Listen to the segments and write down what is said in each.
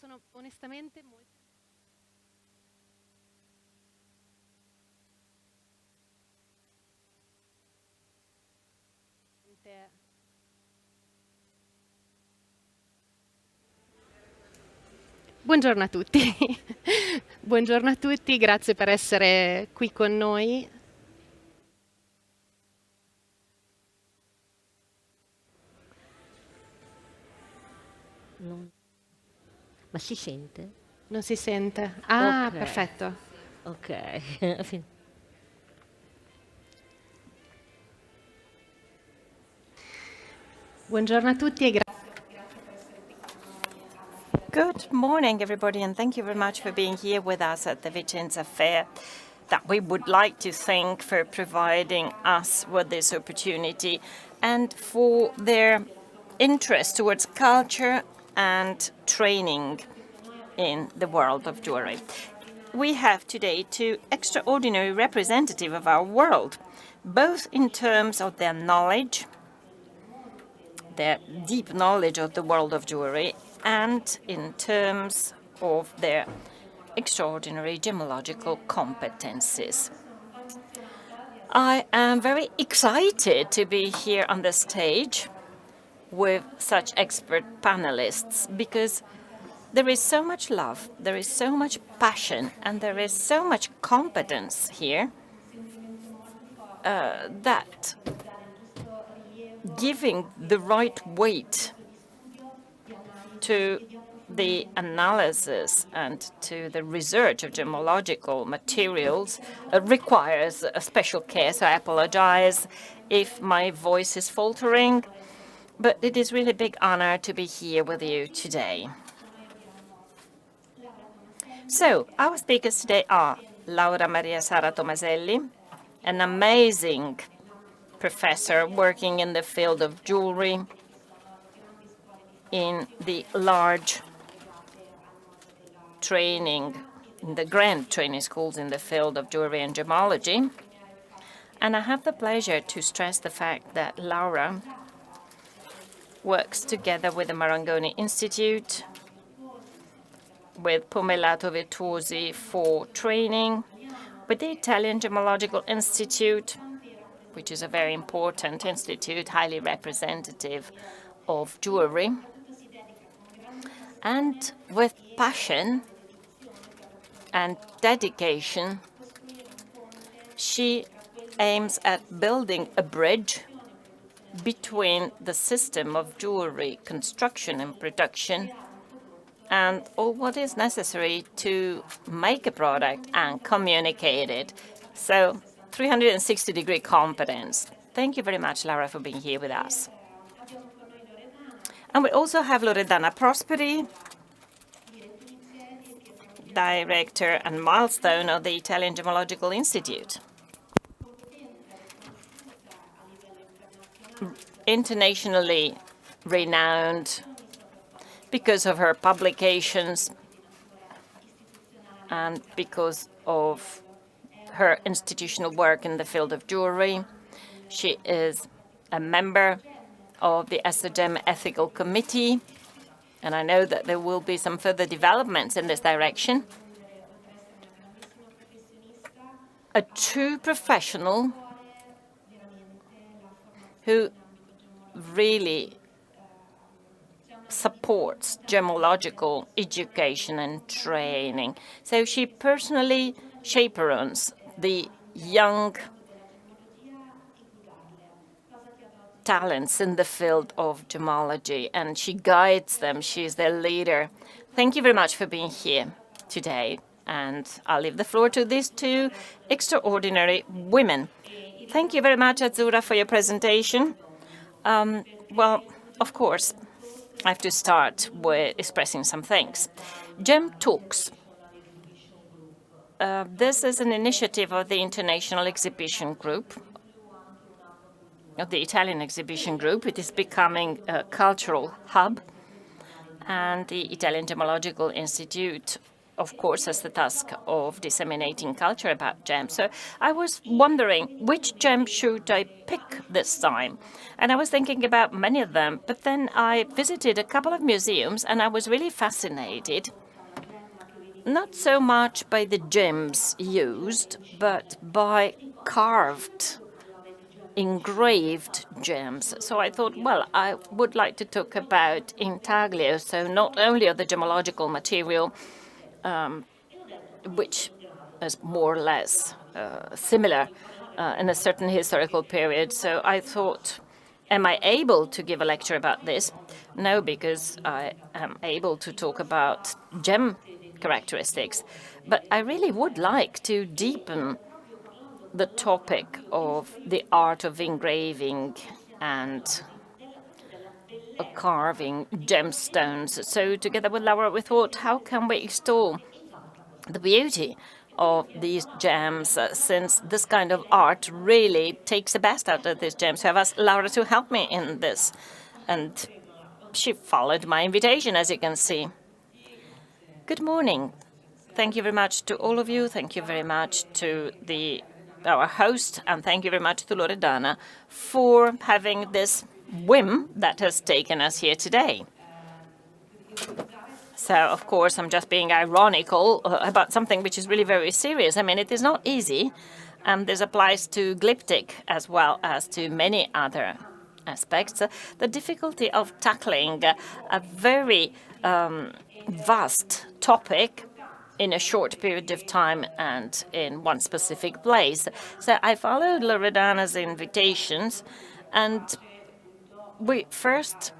sono onestamente molto... Buongiorno a tutti. Buongiorno a tutti, grazie per essere qui con noi. Ma si sente? Non si sente? Ah, Ok. perfetto. Ok. Buongiorno a tutti e grazie. Good morning, everybody, and thank you very much for being here with us at the Vicenza Fair that we would like to thank for providing us with this opportunity and for their interest towards culture and training in the world of jewelry. We have today two extraordinary representatives of our world, both in terms of their knowledge, their deep knowledge of the world of jewelry, and in terms of their extraordinary gemmological competencies. I am very excited to be here on the stage with such expert panelists because there is so much love, there is so much passion, and there is so much competence here that giving the right weight to the analysis and to the research of gemmological materials requires a special care. So I apologize if my voice is faltering, but it is really a big honor to be here with you today. So our speakers today are Laura Maria Sara Tomaselli, an amazing professor working in the field of jewelry in the large training, in the grand training schools in the field of jewelry and gemmology. And I have the pleasure to stress the fact that Laura works together with the Marangoni Institute, with Pomellato Virtuosi for training, with the Italian Gemmological Institute, which is a very important institute, highly representative of jewelry, and with passion and dedication, she aims at building a bridge between the system of jewelry construction and production and all what is necessary to make a product and communicate it. So 360-degree competence. Thank you very much, Laura, for being here with us. And we also have Loredana Prosperi, Director and Milestone of the Italian Gemmological Institute. Internationally renowned because of her publications and because of her institutional work in the field of jewelry. She is a member of the ESOGEM Ethical Committee, and I know that there will be some further developments in this direction. A true professional who really supports gemmological education and training. So she personally chaperones the young talents in the field of gemmology, and she guides them. She's their leader. Thank you very much for being here today, and I'll leave the floor to these two extraordinary women. Thank you very much, Azzurra, for your presentation. Well, of course, I have to start with expressing some thanks. Gem Talks. This is an initiative of the International Exhibition Group, of the Italian Exhibition Group. It is becoming a cultural hub, and the Italian Gemmological Institute of course, has the task of disseminating culture about gems. So I was wondering, which gem should I pick this time? And I was thinking about many of them, but then I visited a couple of museums and I was really fascinated, not so much by the gems used, but by carved, engraved gems. So I thought, well, I would like to talk about intaglio, so not only of the gemmological material, which is more or less similar in a certain historical period. So I thought, am I able to give a lecture about this? No, because I am able to talk about gem characteristics. But I really would like to deepen the topic of the art of engraving and carving gemstones. So together with Laura, we thought, how can we extol the beauty of these gems, since this kind of art really takes the best out of these gems. So I've asked Laura to help me in this, and she followed my invitation, as you can see. Good morning. Thank you very much to all of you. Thank you very much to our host, and thank you very much to Loredana for having this whim that has taken us here today. So, of course, I'm just being ironical about something which is really very serious. I mean, it is not easy, and this applies to Glyptic as well as to many other aspects. The difficulty of tackling a very vast topic in a short period of time and in one specific place. So I followed Loredana's invitations, and we first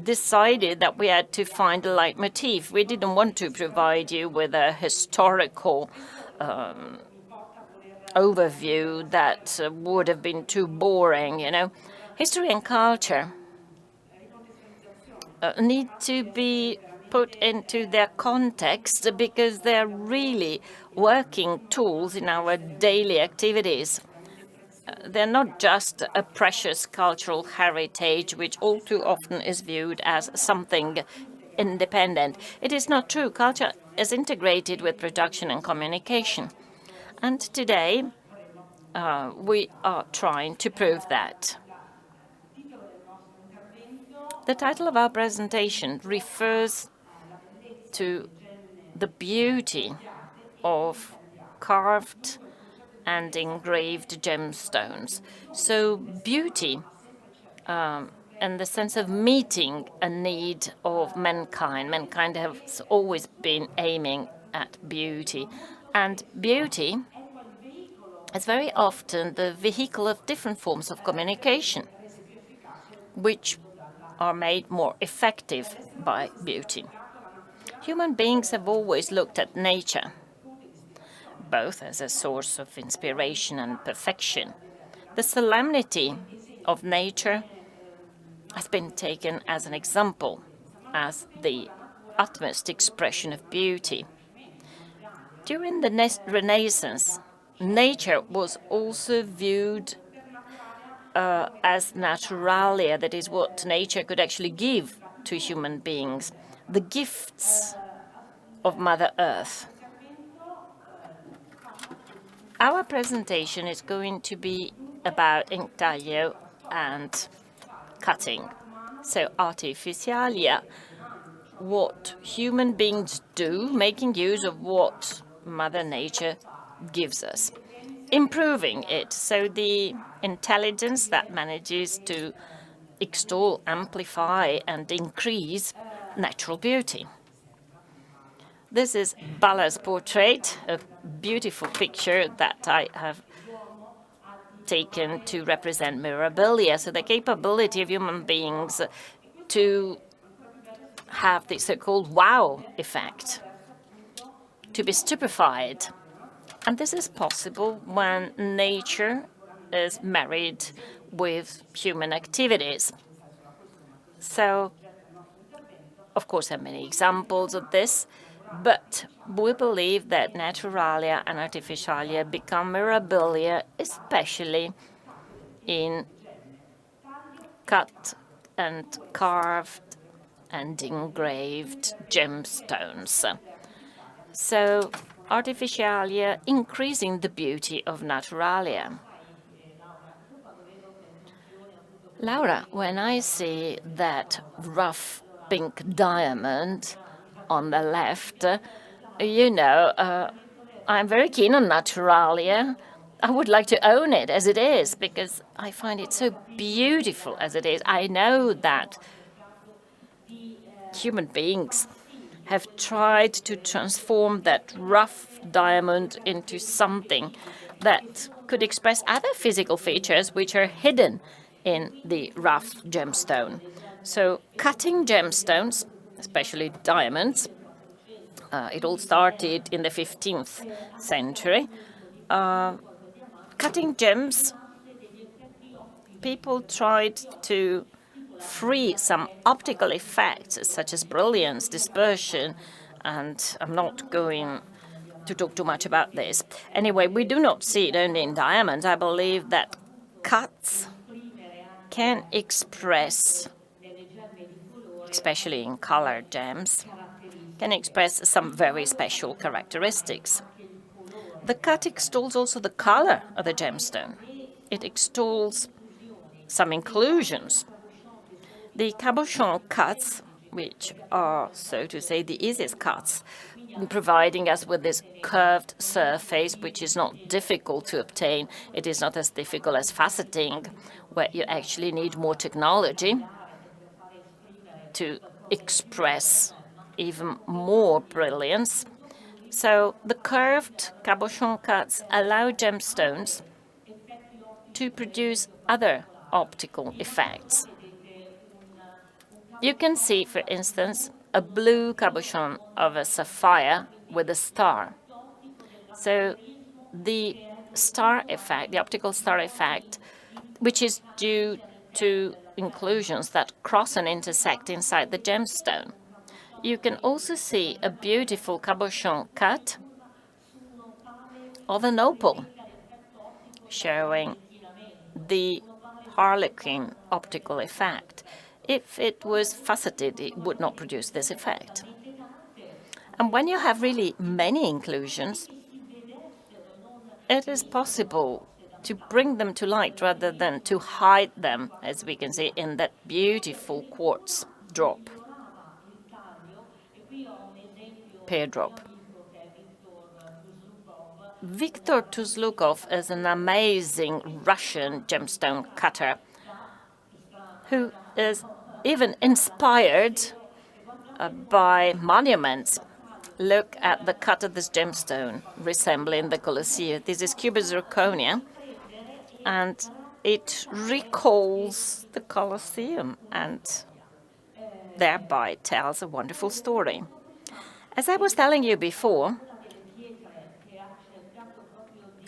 decided that we had to find a leitmotif. We didn't want to provide you with a historical overview that would have been too boring, you know. History and culture need to be put into their context because they're really working tools in our daily activities. They're not just a precious cultural heritage, which all too often is viewed as something independent. It is not true. Culture is integrated with production and communication. And today, we are trying to prove that. The title of our presentation refers to the beauty of carved and engraved gemstones. So beauty in the sense of meeting a need of mankind. Mankind has always been aiming at beauty. And beauty is very often the vehicle of different forms of communication, which are made more effective by beauty. Human beings have always looked at nature both as a source of inspiration and perfection. The solemnity of nature has been taken as an example, as the utmost expression of beauty. During the Renaissance, nature was also viewed as naturalia, that is what nature could actually give to human beings, the gifts of Mother Earth. Our presentation is going to be about intaglio and cutting. So artificialia, what human beings do, making use of what Mother Nature gives us, improving it, so the intelligence that manages to extol, amplify, and increase natural beauty. This is Balla's portrait, a beautiful picture that I have taken to represent mirabilia, so the capability of human beings to have the so-called wow effect, to be stupefied. And this is possible when nature is married with human activities. So, of course, there are many examples of this, but we believe that naturalia and artificialia become mirabilia, especially in cut and carved and engraved gemstones. So artificialia increasing the beauty of naturalia. Laura, when I see that rough pink diamond on the left, I'm very keen on naturalia. I would like to own it as it is because I find it so beautiful as it is. I know that human beings have tried to transform that rough diamond into something that could express other physical features which are hidden in the rough gemstone. So cutting gemstones, especially diamonds, it all started in the 15th century. Cutting gems, people tried to free some optical effects such as brilliance, dispersion, and I'm not going to talk too much about this. Anyway, we do not see it only in diamonds. I believe that cuts can express, especially in colored gems, can express some very special characteristics. The cut extols also the color of the gemstone. It extols some inclusions. The cabochon cuts, which are, so to say, the easiest cuts, providing us with this curved surface, which is not difficult to obtain. It is not as difficult as faceting, where you actually need more technology to express even more brilliance. So the curved cabochon cuts allow gemstones to produce other optical effects. You can see, for instance, a blue cabochon of a sapphire with a star. So the star effect, the optical star effect, which is due to inclusions that cross and intersect inside the gemstone. You can also see a beautiful cabochon cut of an opal, showing the harlequin optical effect. If it was faceted, it would not produce this effect. And when you have really many inclusions, it is possible to bring them to light rather than to hide them, as we can see in that beautiful quartz drop, pear drop. Viktor Tuzlukov is an amazing Russian gemstone cutter who is even inspired by monuments. Look at the cut of this gemstone resembling the Colosseum. This is cubic zirconia, and it recalls the Colosseum and thereby tells a wonderful story. As I was telling you before,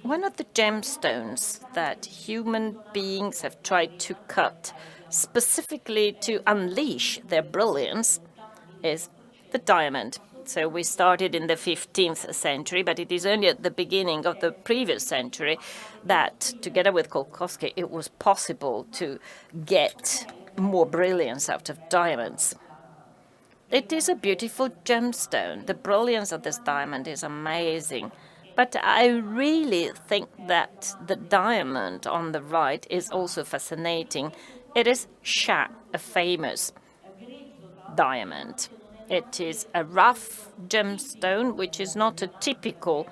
one of the gemstones that human beings have tried to cut specifically to unleash their brilliance is the diamond. So we started in the 15th century, but it is only at the beginning of the previous century that, together with Kolkovsky, it was possible to get more brilliance out of diamonds. It is a beautiful gemstone. The brilliance of this diamond is amazing. But I really think that the diamond on the right is also fascinating. It is Sha, a famous diamond. It is a rough gemstone, which is not a typical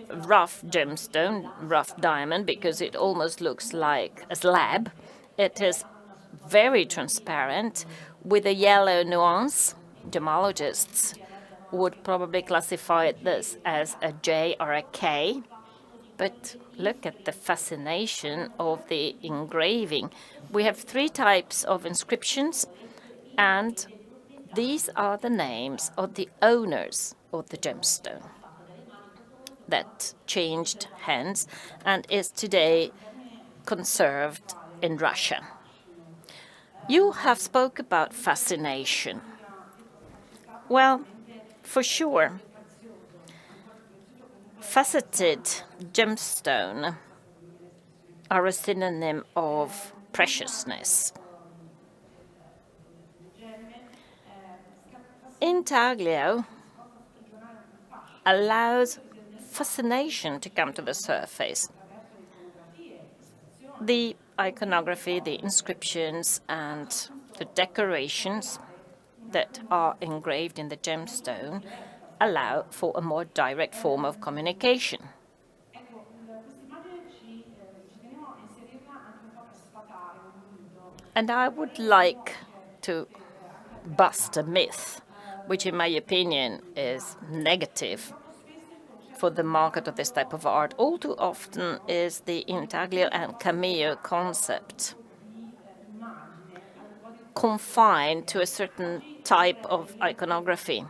rough gemstone, rough diamond, because it almost looks like a slab. It is very transparent with a yellow nuance. Gemmologists would probably classify this as a J or a K. But look at the fascination of the engraving. We have 3 types of inscriptions, and these are the names of the owners of the gemstone that changed hands and is today conserved in Russia. You have spoke about fascination. Well, for sure, faceted gemstone are a synonym of preciousness. Intaglio allows fascination to come to the surface. The iconography, the inscriptions, and the decorations that are engraved in the gemstone allow for a more direct form of communication. And I would like to bust a myth, which in my opinion is negative for the market of this type of art. All too often is the intaglio and cameo concept confined to a certain type of iconography.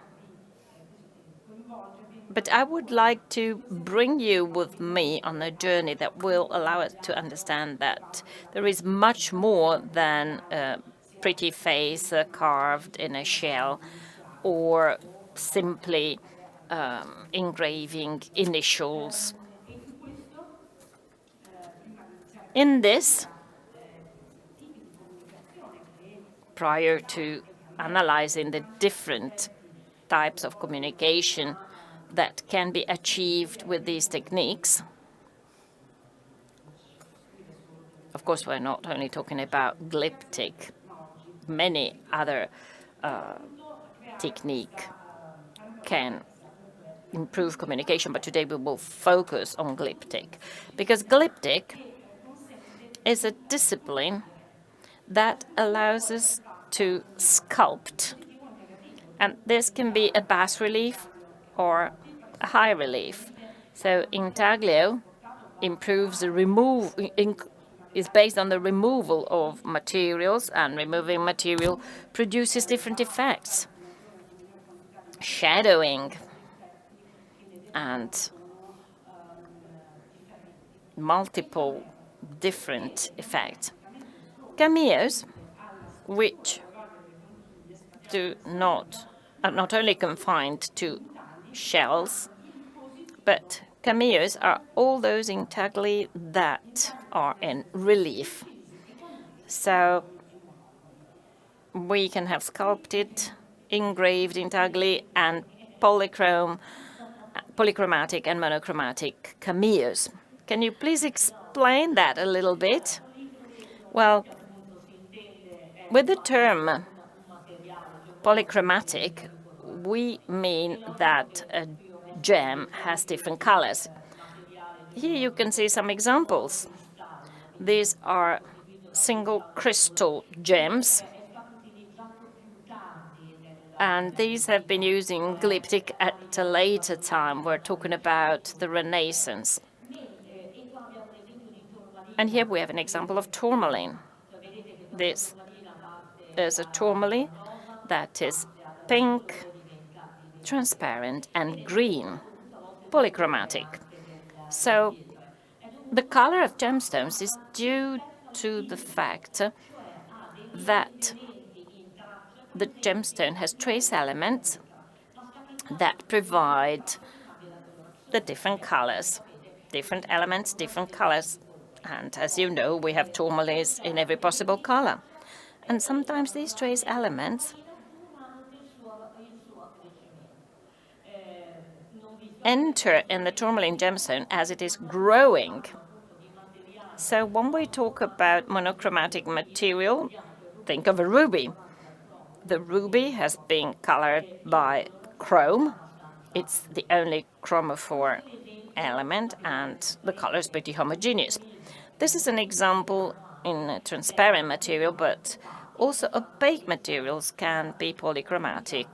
But I would like to bring you with me on a journey that will allow us to understand that there is much more than a pretty face carved in a shell or simply engraving initials. In this, prior to analyzing the different types of communication that can be achieved with these techniques. Of course, we're not only talking about Glyptic. Many other techniques can improve communication, but today we will focus on Glyptic, because Glyptic is a discipline that allows us to sculpt. And this can be a bas relief or a high relief. So intaglio improves the is based on the removal of materials, and removing material produces different effects. Shadowing and multiple different effects. Cameos, which are not only confined to shells, but cameos are all those intagli that are in relief. So we can have sculpted, engraved intagli, and polychromatic and monochromatic cameos. Can you please explain that a little bit? Well, with the term polychromatic, we mean that a gem has different colors. Here you can see some examples. These are single crystal gems, and these have been using Glyptic at a later time. We're talking about the Renaissance. And here we have an example of tourmaline. This is a tourmaline that is pink, transparent, and green, polychromatic. So the color of gemstones is due to the fact that the gemstone has trace elements that provide the different colors, different elements, different colors. And as you know, we have tourmalines in every possible color. And sometimes these trace elements enter in the tourmaline gemstone as it is growing. So when we talk about monochromatic material, think of a ruby. The ruby has been colored by chrome. It's the only chromophore element, and the color is pretty homogeneous. This is an example in a transparent material, but also opaque materials can be polychromatic.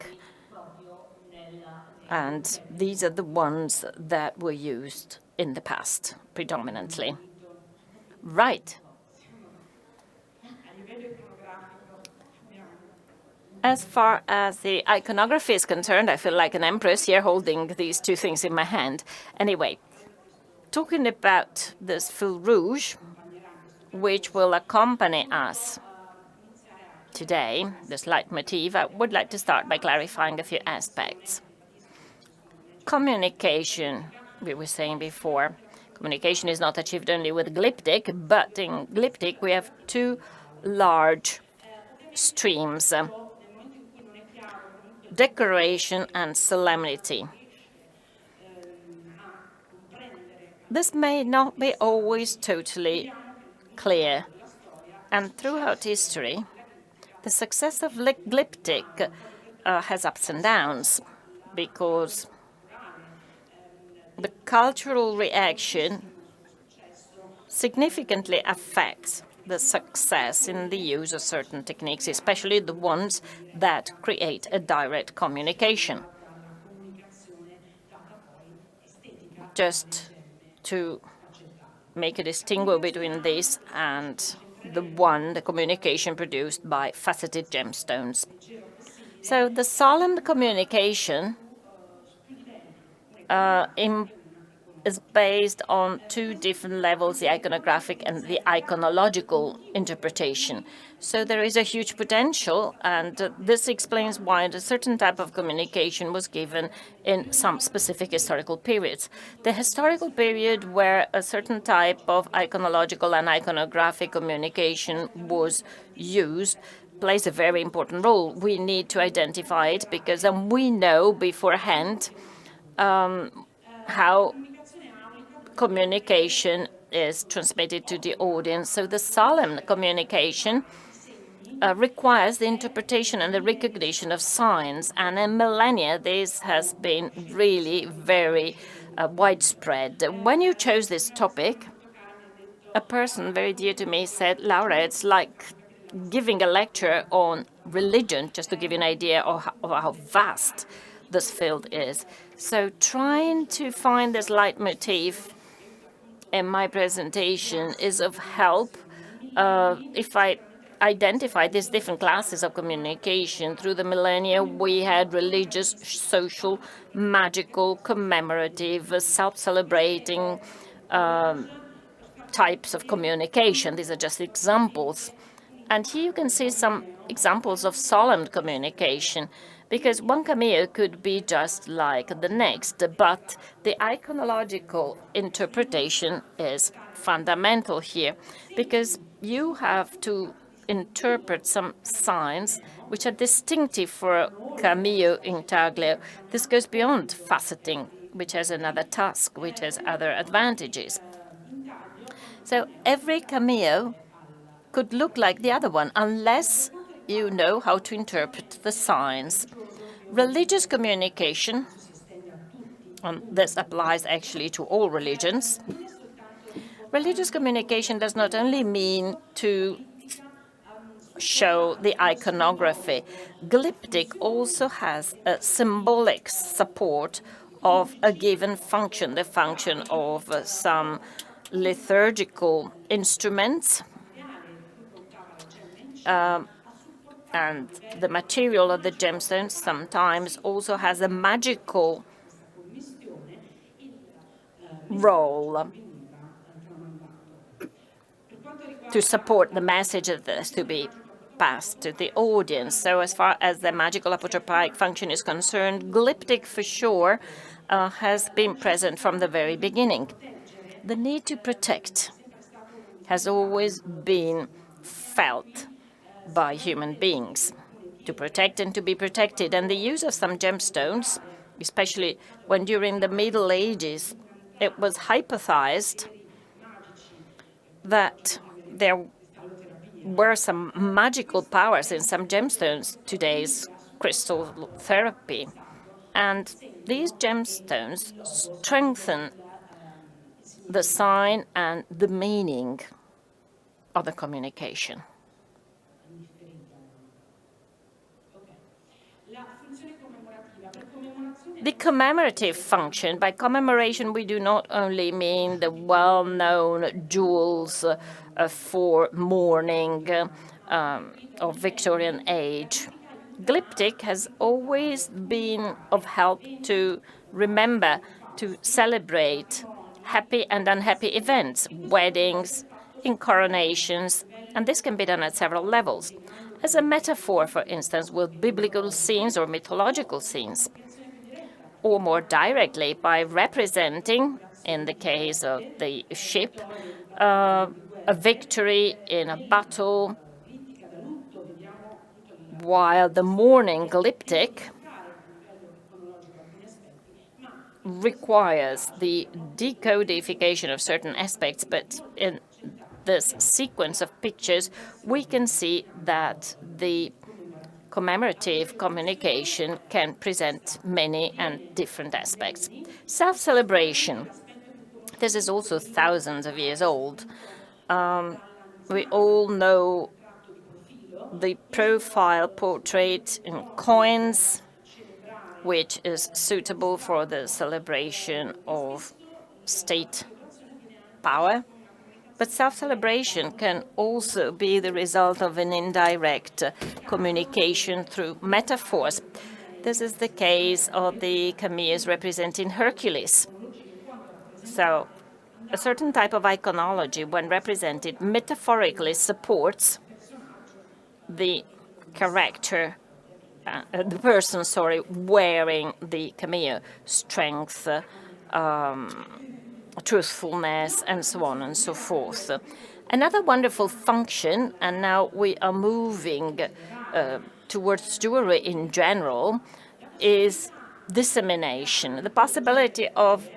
And these are the ones that were used in the past, predominantly. Right. As far as the iconography is concerned, I feel like an empress here holding these two things in my hand. Anyway, talking about this fil rouge, which will accompany us today, this leitmotif, I would like to start by clarifying a few aspects. Communication, we were saying before, communication is not achieved only with Glyptic, but in Glyptic we have two large streams, decoration and solemnity. this may not be always totally clear. And throughout history, the success of Glyptic has ups and downs because the cultural reaction significantly affects the success in the use of certain techniques, especially the ones that create a direct communication. Just to make a distinguish between this and the communication produced by faceted gemstones. So the solemn communication is based on two different levels, the iconographic and the iconological interpretation. So there is a huge potential, and this explains why a certain type of communication was given in some specific historical periods. The historical period where a certain type of iconological and iconographic communication was used plays a very important role. We need to identify it because we know beforehand how communication is transmitted to the audience. So the solemn communication requires the interpretation and the recognition of signs. And in millennia, this has been really very widespread. When you chose this topic, a person very dear to me said, Laura, it's like giving a lecture on religion, just to give you an idea of how vast this field is. So trying to find this leitmotif in my presentation is of help if I identify these different classes of communication. Through the millennia, we had religious, social, magical, commemorative, self-celebrating types of communication. These are just examples. And here you can see some examples of solemn communication, because one cameo could be just like the next, but the iconological interpretation is fundamental here, because you have to interpret some signs which are distinctive for a cameo intaglio. This goes beyond faceting, which has another task, which has other advantages. So every cameo could look like the other one unless you know how to interpret the signs. Religious communication, and this applies actually to all religions, religious communication does not only mean to show the iconography. Glyptic also has a symbolic support of a given function, the function of some liturgical instruments, and the material of the gemstones sometimes also has a magical role to support the message that is to be passed to the audience. So as far as the magical apotropaic function is concerned, Glyptic for sure has been present from the very beginning. The need to protect has always been felt by human beings, to protect and to be protected. And the use of some gemstones, especially when during the Middle Ages, it was hypothesized that there were some magical powers in some gemstones, today's crystal therapy. And these gemstones strengthen the sign and the meaning of the communication. The commemorative function, by commemoration we do not only mean the well-known jewels for mourning of Victorian age. Glyptic has always been of help to remember, to celebrate happy and unhappy events, weddings, in coronations, and this can be done at several levels. As a metaphor, for instance, with biblical scenes or mythological scenes, or more directly by representing, in the case of the ship, a victory in a battle, while the mourning Glyptic requires the decodification of certain aspects, but in this sequence of pictures, we can see that the commemorative communication can present many and different aspects. Self-celebration. This is also thousands of years old. We all know the profile portrait in coins, which is suitable for the celebration of state power. But self-celebration can also be the result of an indirect communication through metaphors. This is the case of the cameos representing Hercules. So a certain type of iconology, when represented metaphorically, supports the character, the person, wearing the cameo, strength, truthfulness, and so on and so forth. Another wonderful function, and now we are moving towards jewelry in general, is dissemination, the possibility of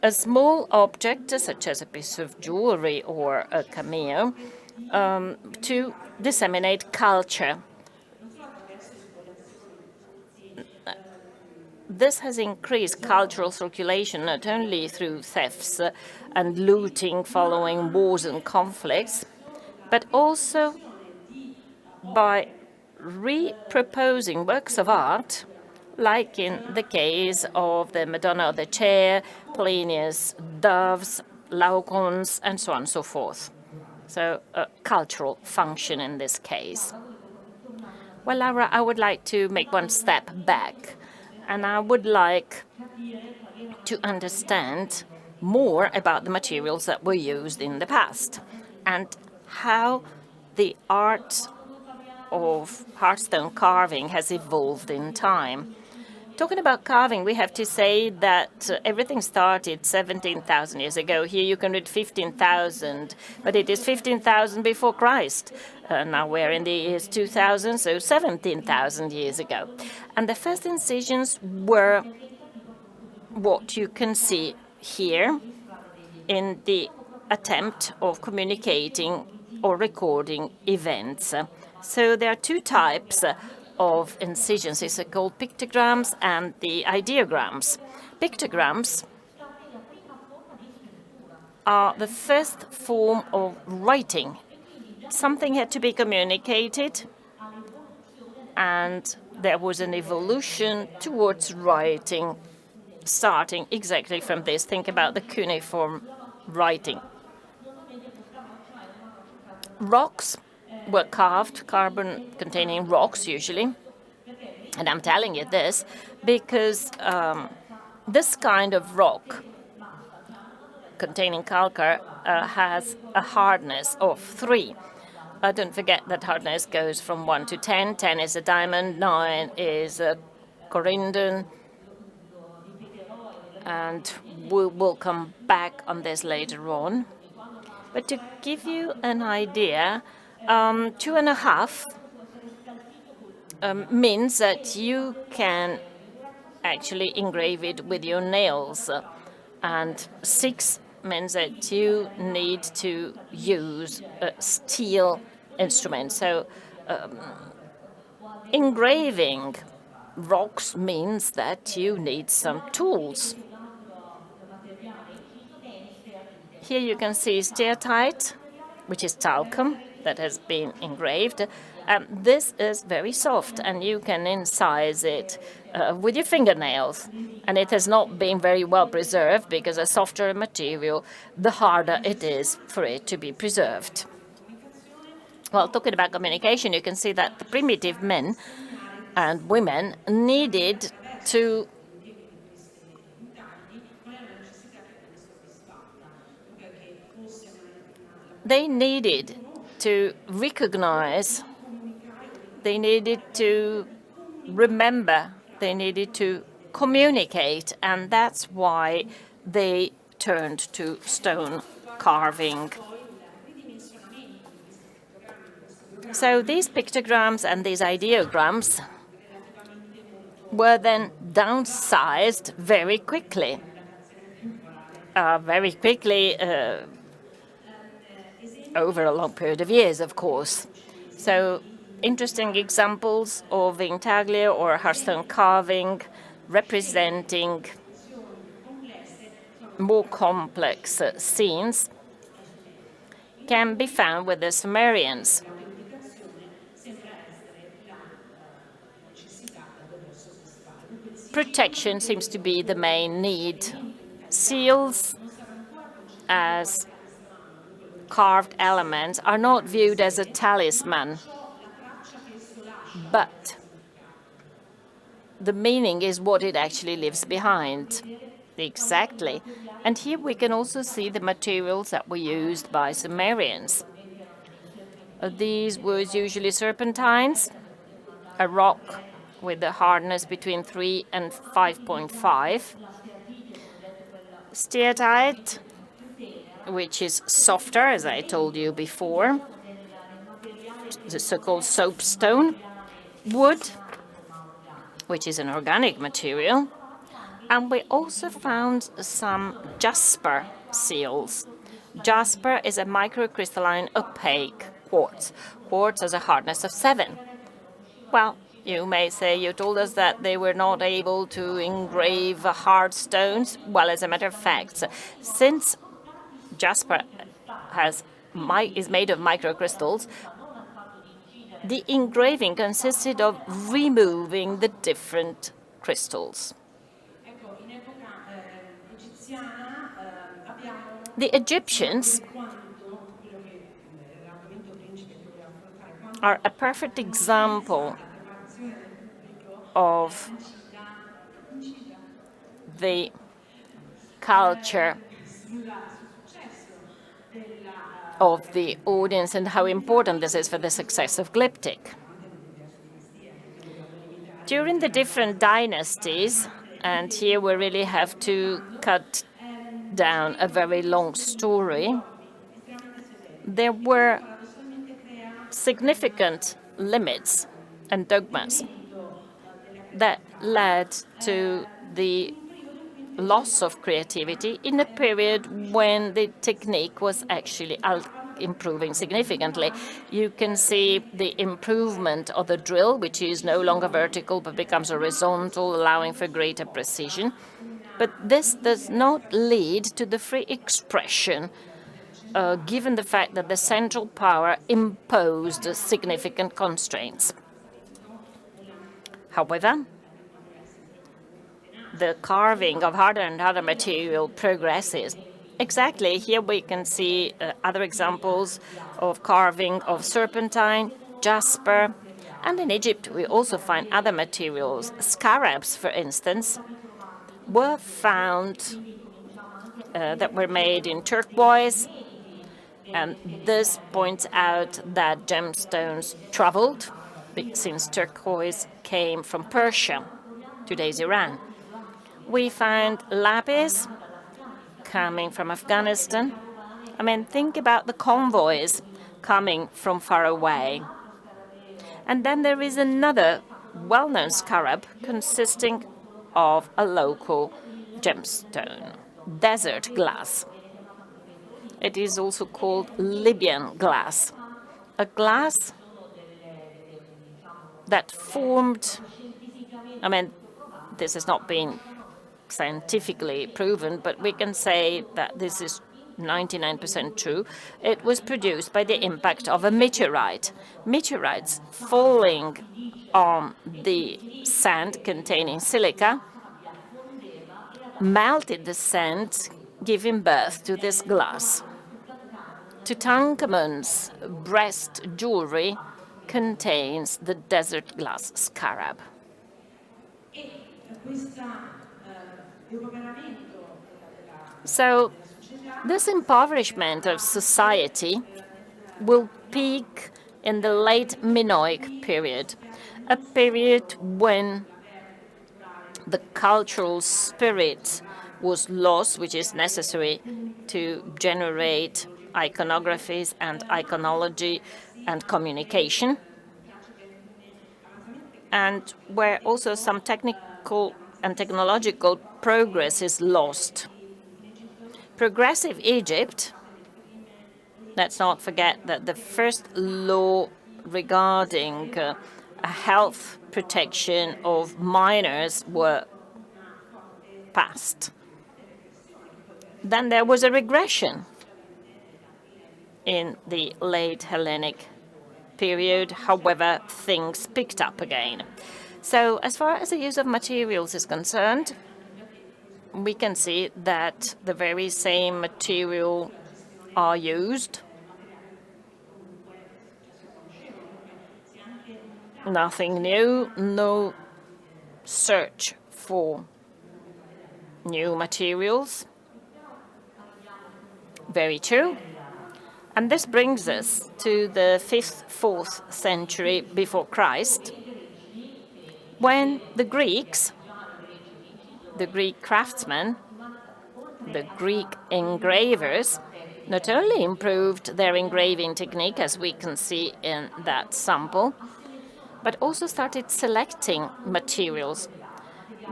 a small object, such as a piece of jewelry or a cameo, to disseminate culture. This has increased cultural circulation not only through thefts and looting following wars and conflicts, but also by reproposing works of art, like in the case of the Madonna of the Chair, Plinius doves, Laocoons, and so on and so forth. So a cultural function in this case. Well, Laura, I would like to make one step back, and I would like to understand more about the materials that were used in the past and how the art of hearthstone carving has evolved in time. Talking about carving, we have to say that everything started 17,000 years ago. Here you can read 15,000, but it is 15,000 before Christ. Now we're in the years 2000, so 17,000 years ago. And the first incisions were what you can see here in the attempt of communicating or recording events. So there are two types of incisions. It's called pictograms and the ideograms. Pictograms are the first form of writing. Something had to be communicated, and there was an evolution towards writing, starting exactly from this. Think about the cuneiform writing. Rocks were carved, carbon-containing rocks usually. And I'm telling you this because this kind of rock containing calcar has a hardness of 3. Don't forget that hardness goes from 1 to 10. 10 is a diamond, 9 is a corindon. And we will come back on this later on. But to give you an idea, 2.5 means that you can actually engrave it with your nails, and 6 means that you need to use a steel instrument. So engraving rocks means that you need some tools. Here you can see steatite, which is talcum that has been engraved. This is very soft, and you can incise it with your fingernails. And it has not been very well preserved, because a softer material, the harder it is for it to be preserved. Well, talking about communication, you can see that the primitive men and women needed to recognize, they needed to remember, they needed to communicate, and that's why they turned to stone carving. So these pictograms and these ideograms were then downsized very quickly. Over a long period of years, of course. So interesting examples of intaglio or hearthstone carving representing more complex scenes can be found with the Sumerians. Protection seems to be the main need. Seals as carved elements are not viewed as a talisman, but the meaning is what it actually leaves behind. Exactly. And here we can also see the materials that were used by Sumerians. These were usually serpentines, a rock with a hardness between 3 and 5.5. Steatite, which is softer, as I told you before, the so-called soapstone. Wood, which is an organic material. And we also found some jasper seals. Jasper is a microcrystalline opaque quartz. Quartz has a hardness of 7. Well, you may say you told us that they were not able to engrave hard stones. Well, as a matter of fact, since jasper is made of microcrystals, the engraving consisted of removing the different crystals. The Egyptians are a perfect example of the culture of the audience and how important this is for the success of Glyptic. During the different dynasties, and here we really have to cut down a very long story, there were significant limits and dogmas that led to the loss of creativity in a period when the technique was actually improving significantly. You can see the improvement of the drill, which is no longer vertical but becomes horizontal, allowing for greater precision. But this does not lead to the free expression, given the fact that the central power imposed significant constraints. However, the carving of harder and harder material progresses. Exactly, here we can see other examples of carving of serpentine, jasper, and in Egypt we also find other materials. Scarabs, for instance, were found that were made in turquoise, and this points out that gemstones traveled, since turquoise came from Persia, today's Iran. We find lapis coming from Afghanistan. I mean, think about the convoys coming from far away. And then there is another well-known scarab consisting of a local gemstone, desert glass. It is also called Libyan glass, a glass that formed, I mean, this has not been scientifically proven, but we can say that this is 99% true. It was produced by the impact of a meteorite. Meteorites falling on the sand containing silica melted the sand, giving birth to this glass. Tutankhamun's breast jewelry contains the desert glass scarab. So this impoverishment of society will peak in the late Minoic period, a period when the cultural spirit was lost, which is necessary to generate iconographies and iconology and communication. and where also some technical and technological progress is lost. Progressive Egypt, let's not forget that the first law regarding health protection of minors were passed. Then there was a regression in the late Hellenic period. However, things picked up again. So as far as the use of materials is concerned, we can see that the very same material are used. Nothing new, no search for new materials. Very true. And this brings us to the 5th, 4th century before Christ, when the Greeks, the Greek craftsmen, the Greek engravers, not only improved their engraving technique, as we can see in that sample, but also started selecting materials.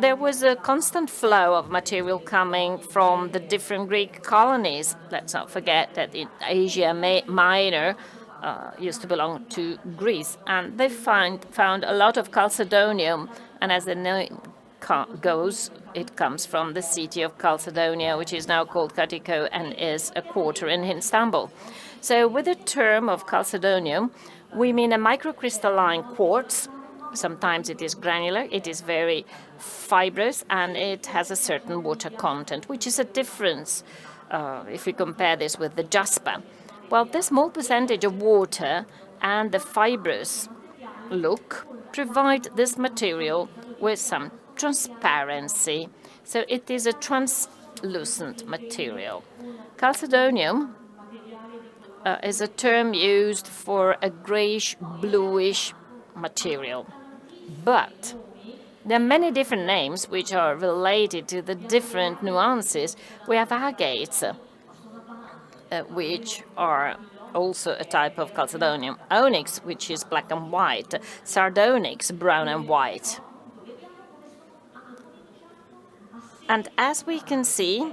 There was a constant flow of material coming from the different Greek colonies. Let's not forget that Asia Minor used to belong to Greece, and they found a lot of chalcedonium, and as the name goes, it comes from the city of Chalcedonia, which is now called Katiko and is a quarter in Istanbul. So with the term of chalcedonium, we mean a microcrystalline quartz. Sometimes it is granular, it is very fibrous, and it has a certain water content, which is a difference if we compare this with the jasper. Well, this small percentage of water and the fibrous look provide this material with some transparency. So it is a translucent material. Chalcedonium is a term used for a grayish-bluish material. But there are many different names which are related to the different nuances. We have agates, which are also a type of chalcedonium. Onyx, which is black and white. Sardonyx, brown and white. And as we can see,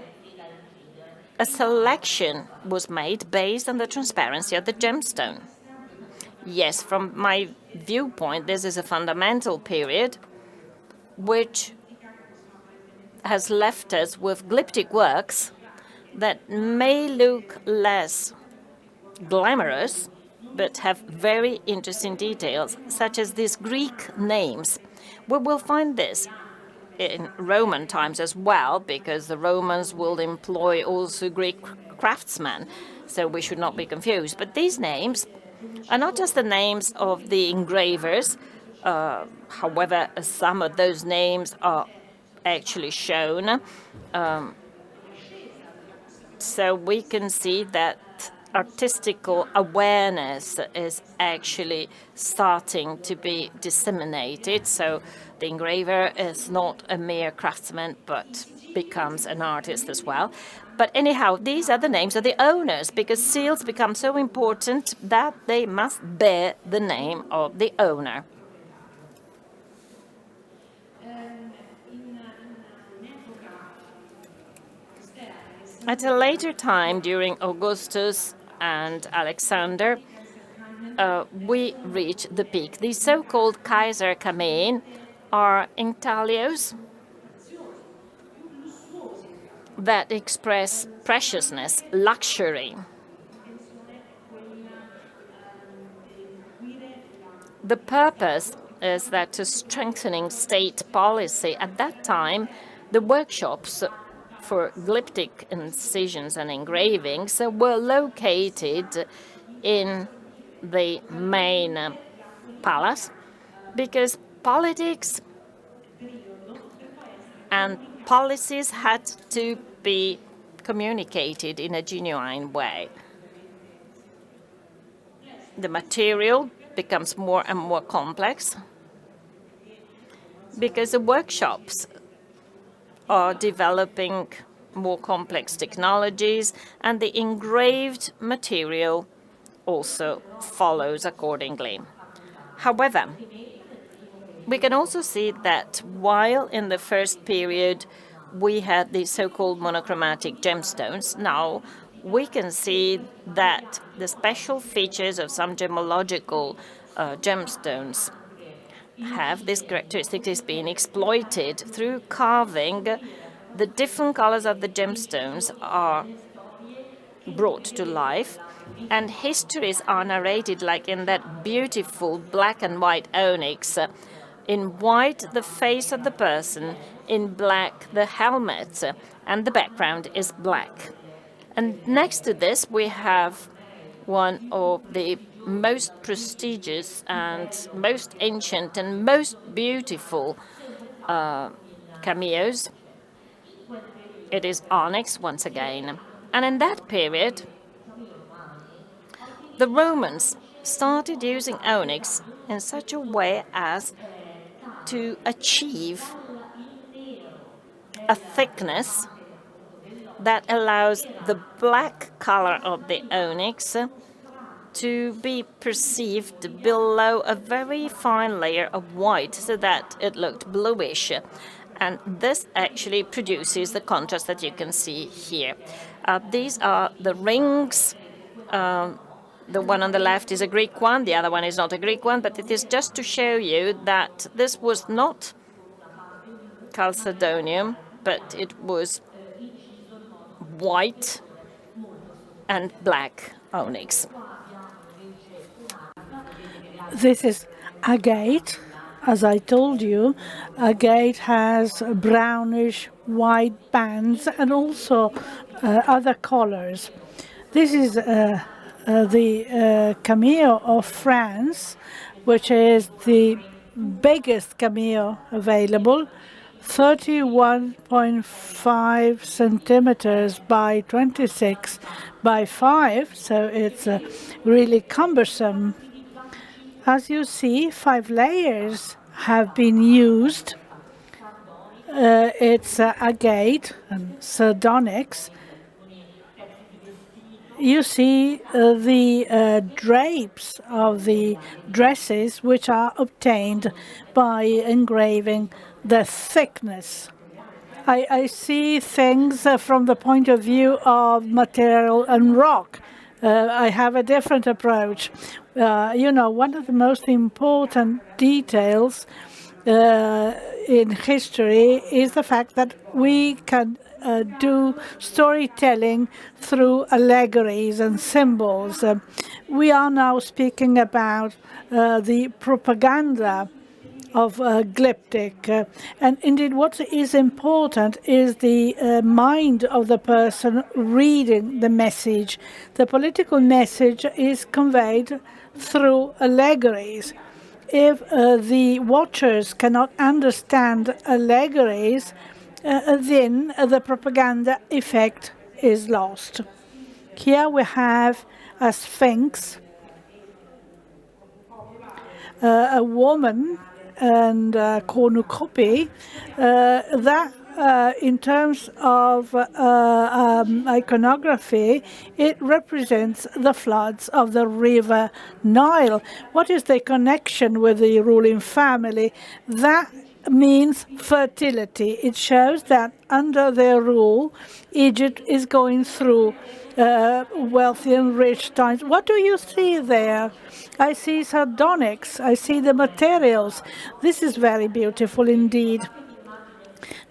a selection was made based on the transparency of the gemstone. Yes, from my viewpoint, this is a fundamental period which has left us with glyptic works that may look less glamorous, but have very interesting details, such as these Greek names. We will find this in Roman times as well, because the Romans will employ also Greek craftsmen, so we should not be confused. But these names are not just the names of the engravers. However, some of those names are actually shown. So we can see that artistical awareness is actually starting to be disseminated. So the engraver is not a mere craftsman, but becomes an artist as well. But anyhow, these are the names of the owners, because seals become so important that they must bear the name of the owner. At a later time, during Augustus and Alexander, we reach the peak. These so-called Kaiser Kameen are intaglios that express preciousness, luxury. The purpose is that to strengthening state policy. At that time, the workshops for glyptic incisions and engravings were located in the main palace, because politics and policies had to be communicated in a genuine way. The material becomes more and more complex because the workshops are developing more complex technologies, and the engraved material also follows accordingly. However, we can also see that while in the first period we had the so-called monochromatic gemstones, now we can see that the special features of some gemmological gemstones have this characteristic is being exploited through carving. The different colors of the gemstones are brought to life, and histories are narrated like in that beautiful black and white onyx. In white, the face of the person, in black, the helmet, and the background is black. And next to this, we have one of the most prestigious and most ancient and most beautiful cameos. It is onyx once again. And in that period, the Romans started using onyx in such a way as to achieve a thickness that allows the black color of the onyx to be perceived below a very fine layer of white so that it looked bluish. And this actually produces the contrast that you can see here. These are the rings. The one on the left is a Greek one, the other one is not a Greek one, but it is just to show you that this was not chalcedonium, but it was white and black onyx. This is agate. As I told you, agate has brownish white bands and also other colors. This is the cameo of France, which is the biggest cameo available, 31.5 centimeters by 26 by 5, so it's really cumbersome. As you see, 5 layers have been used. It's agate and sardonyx. You see the drapes of the dresses, which are obtained by engraving the thickness. I see things from the point of view of material and rock. I have a different approach. One of the most important details in history is the fact that we can do storytelling through allegories and symbols. We are now speaking about the propaganda of Glyptic. And indeed, what is important is the mind of the person reading the message. The political message is conveyed through allegories. If the watchers cannot understand allegories, then the propaganda effect is lost. Here we have a sphinx, a woman, and cornucopy that in terms of iconography, it represents the floods of the river Nile. What is the connection with the ruling family? That means fertility. It shows that under their rule, Egypt is going through wealthy and rich times. What do you see there? I see sardonyx. I see the materials. This is very beautiful indeed.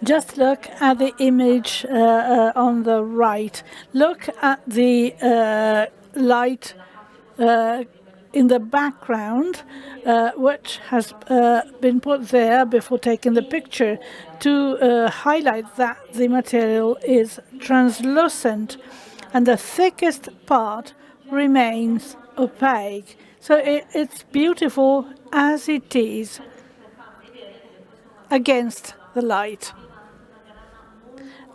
Just look at the image on the right. Look at the light in the background, which has been put there before taking the picture to highlight that the material is translucent and the thickest part remains opaque. So it's beautiful as it is against the light.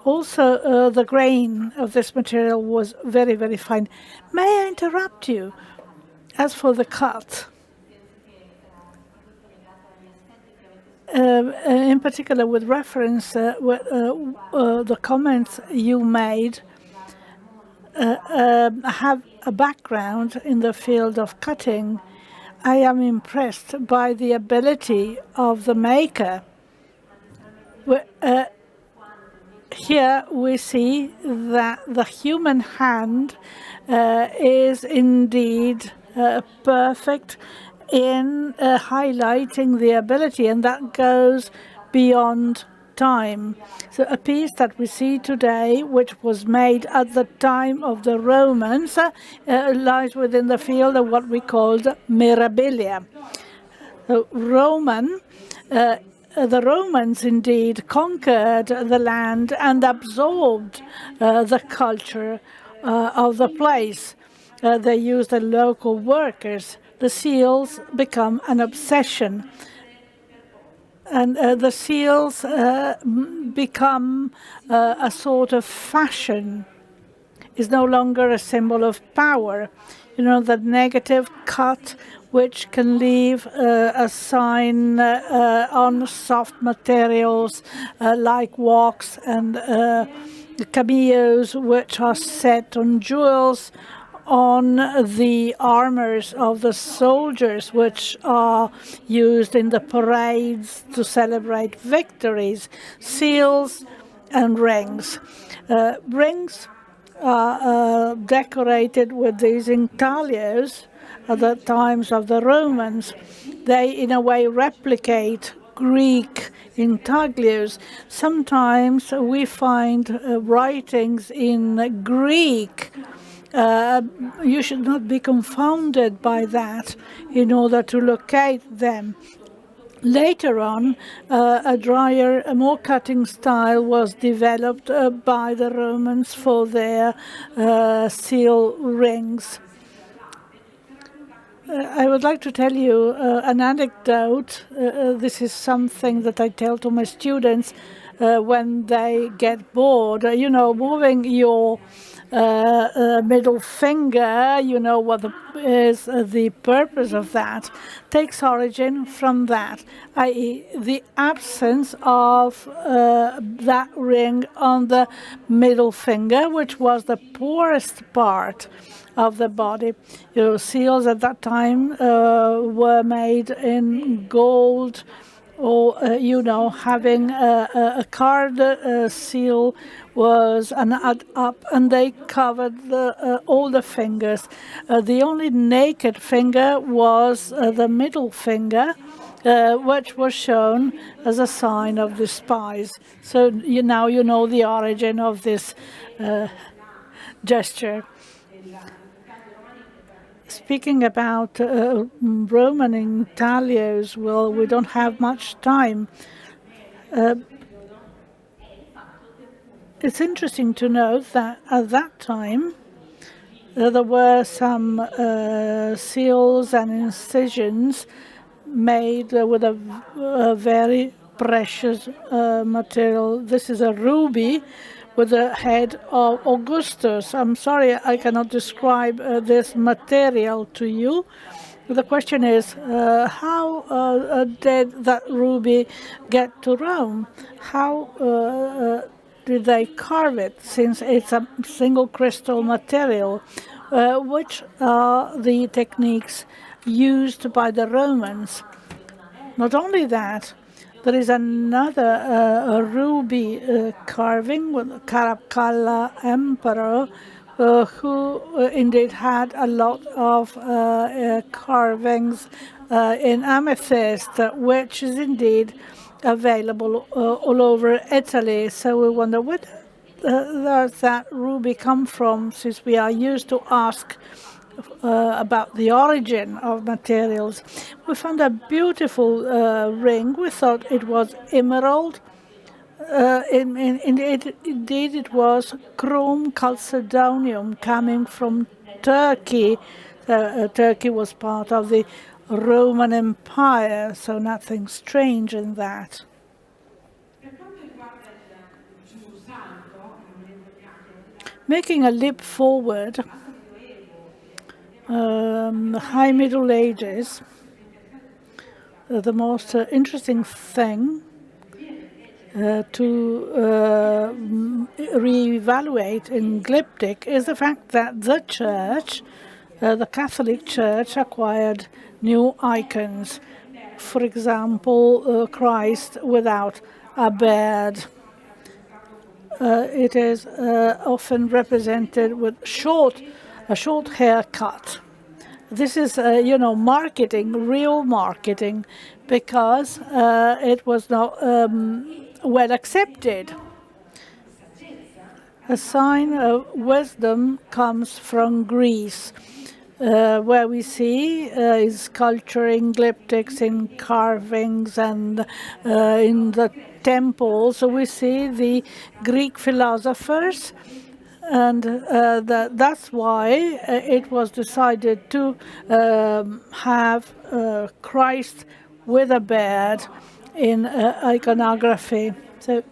Also, the grain of this material was very, very fine. May I interrupt you? As for the cut, in particular with reference the comments you made have a background in the field of cutting. I am impressed by the ability of the maker. Here we see that the human hand is indeed perfect in highlighting the ability, and that goes beyond time. So a piece that we see today, which was made at the time of the Romans, lies within the field of what we called mirabilia. The Romans indeed conquered the land and absorbed the culture of the place. They used the local workers. The seals become an obsession. And the seals become a sort of fashion. It's no longer a symbol of power. You know, the negative cut, which can leave a sign on soft materials like wax and cameos, which are set on jewels, on the armors of the soldiers, which are used in the parades to celebrate victories, seals and rings. Rings are decorated with these intaglios at the times of the Romans. They, in a way, replicate Greek intaglios. Sometimes we find writings in Greek. You should not be confounded by that in order to locate them. Later on, a drier, a more cutting style was developed by the Romans for their seal rings. I would like to tell you an anecdote. This is something that I tell to my students when they get bored. You know, moving your middle finger, you know what is the purpose of that, takes origin from that, i.e. the absence of that ring on the middle finger, which was the poorest part of the body. You know, seals at that time were made in gold, or you know, having a card seal was an add up, and they covered all the fingers. The only naked finger was the middle finger, which was shown as a sign of despise. So now you know the origin of this gesture. Speaking about Roman intaglios, well, we don't have much time. It's interesting to note that at that time there were some seals and incisions made with a very precious material. This is a ruby with the head of Augustus. I'm sorry I cannot describe this material to you. The question is, how did that ruby get to Rome? How did they carve it, since it's a single crystal material? Which are the techniques used by the Romans? Not only that, there is another ruby carving with Caracalla Emperor, who indeed had a lot of carvings in amethyst, which is indeed available all over Italy. So we wonder, where does that ruby come from, since we are used to ask about the origin of materials. We found a beautiful ring. We thought it was emerald. Indeed, it was chrome chalcedonium coming from Turkey. Turkey was part of the Roman Empire, so nothing strange in that. Making a leap forward, the High Middle Ages, the most interesting thing to reevaluate in Glyptic is the fact that the Church, the Catholic Church, acquired new icons. For example, Christ without a beard. It is often represented with a short haircut. This is, marketing, real marketing, because it was not well accepted. A sign of wisdom comes from Greece, where we see is sculpture in glyptics, in carvings, and in the temples. So we see the Greek philosophers, and that's why it was decided to have Christ with a beard in iconography. So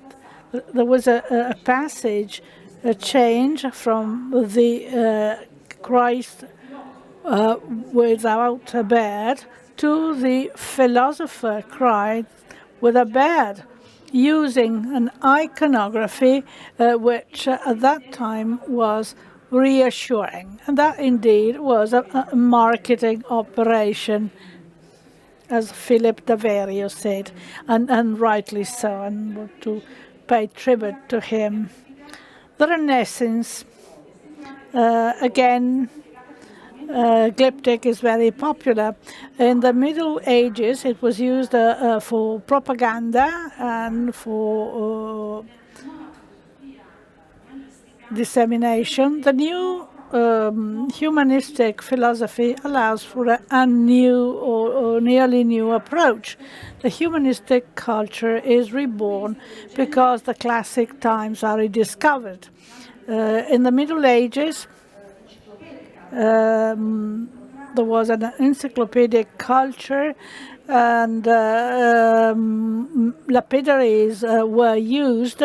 there was a passage, a change from the Christ without a beard to the philosopher Christ with a beard, using an iconography which at that time was reassuring. And that indeed was a marketing operation, as Philip Daverius said, and rightly so, and to pay tribute to him. The Renaissance, again, Glyptic is very popular. In the Middle Ages, it was used for propaganda and for dissemination. The new humanistic philosophy allows for a new or nearly new approach. The humanistic culture is reborn because the classic times are rediscovered. In the Middle Ages, there was an encyclopedic culture, and lapidaries were used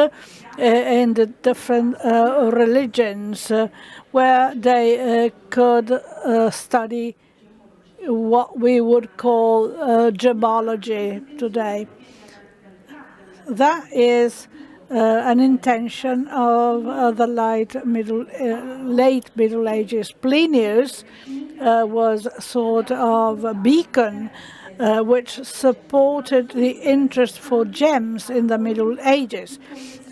in the different religions, where they could study what we would call gemmology today. That is an intention of the late Middle Ages. Plinius was sort of a beacon which supported the interest for gems in the Middle Ages,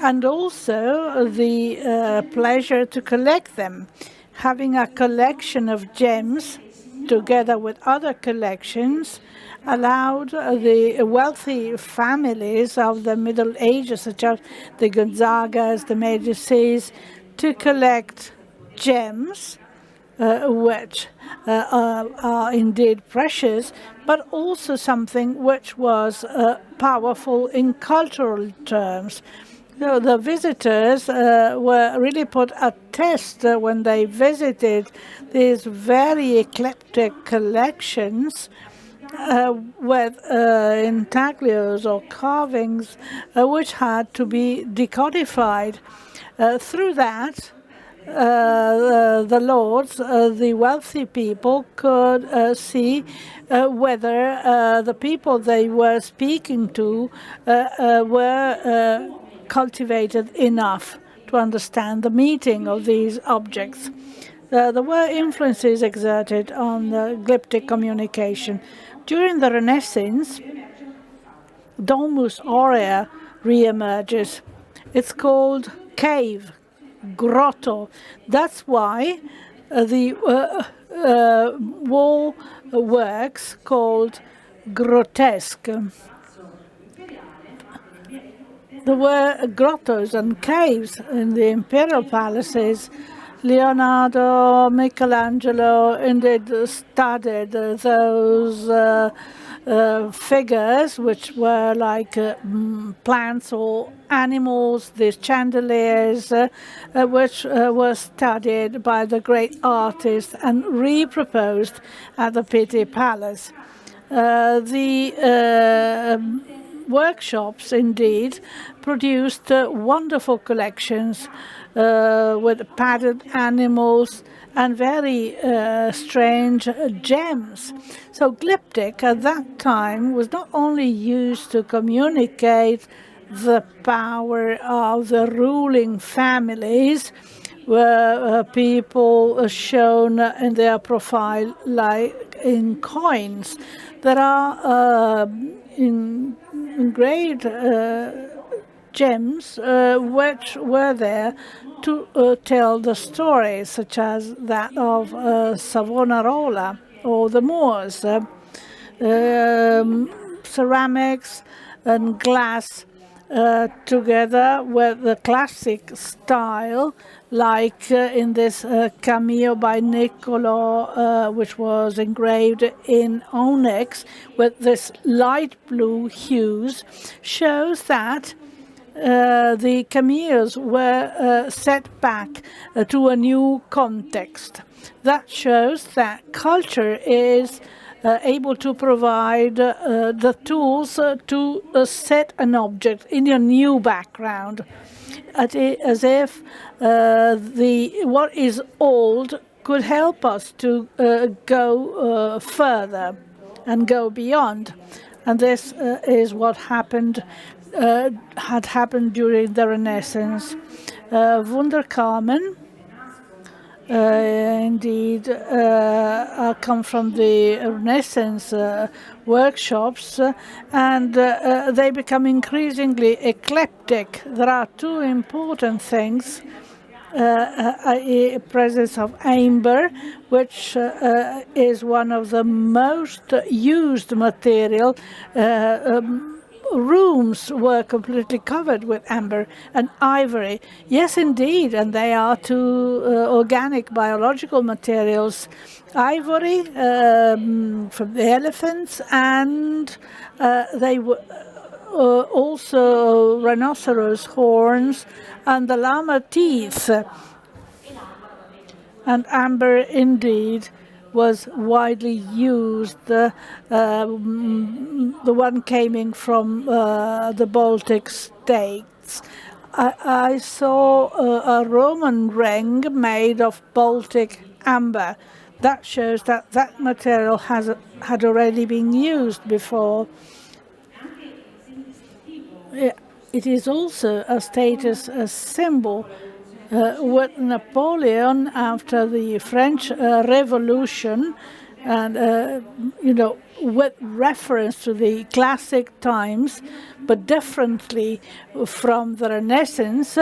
and also the pleasure to collect them. Having a collection of gems together with other collections allowed the wealthy families of the Middle Ages, such as the Gonzagas, the Medicis, to collect gems, which are indeed precious, but also something which was powerful in cultural terms. So the visitors were really put at test when they visited these very eclectic collections with intaglios or carvings which had to be decodified. Through that, the lords, the wealthy people, could see whether the people they were speaking to were cultivated enough to understand the meaning of these objects. There were influences exerted on the glyptic communication. During the Renaissance, domus aurea re-emerges. It's called cave, grotto. That's why the wall works called grotesque. There were grottos and caves in the imperial palaces. Leonardo, Michelangelo indeed studied those figures, which were like plants or animals, these chandeliers, which were studied by the great artists and reproposed at the Pitti Palace. The workshops indeed produced wonderful collections with padded animals and very strange gems. So glyptic at that time was not only used to communicate the power of the ruling families, where people are shown in their profile like in coins. There are engraved gems which were there to tell the story, such as that of Savonarola or the Moors. Ceramics and glass together with the classic style, like in this cameo by Niccolo, which was engraved in onyx with this light blue hues, shows that the cameos were set back to a new context. That shows that culture is able to provide the tools to set an object in a new background, as if what is old could help us to go further and go beyond. And this is what had happened during the Renaissance. Wunderkamen, indeed, come from the Renaissance workshops, and they become increasingly eclectic. There are two important things. A presence of amber, which is one of the most used material. Rooms were completely covered with amber and ivory. Yes, indeed, and they are two organic biological materials. Ivory from the elephants, and they were also rhinoceros horns and the llama teeth. And amber, indeed, was widely used. The one coming from the Baltic states. I saw a Roman ring made of Baltic amber. That shows that that material had already been used before. It is also a status symbol. With Napoleon after the French Revolution, and with reference to the classic times, but differently from the Renaissance,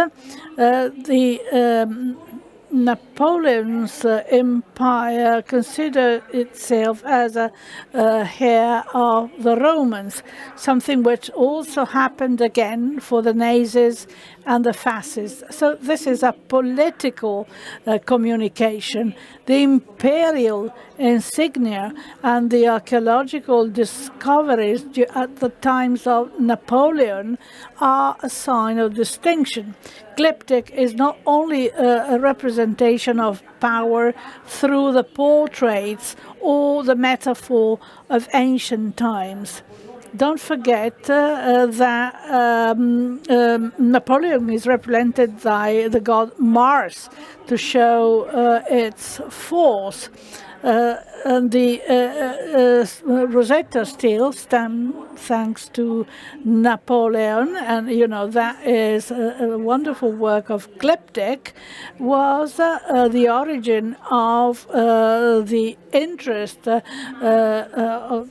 the Napoleon's empire considered itself as a heir of the Romans, something which also happened again for the Nazis and the fascists. So this is a political communication. The imperial insignia and the archaeological discoveries at the times of Napoleon are a sign of distinction. Glyptic is not only a representation of power through the portraits or the metaphor of ancient times. Don't forget that Napoleon is represented by the god Mars to show its force. And the Rosetta stele, thanks to Napoleon, and that is a wonderful work of Glyptic, was the origin of the interest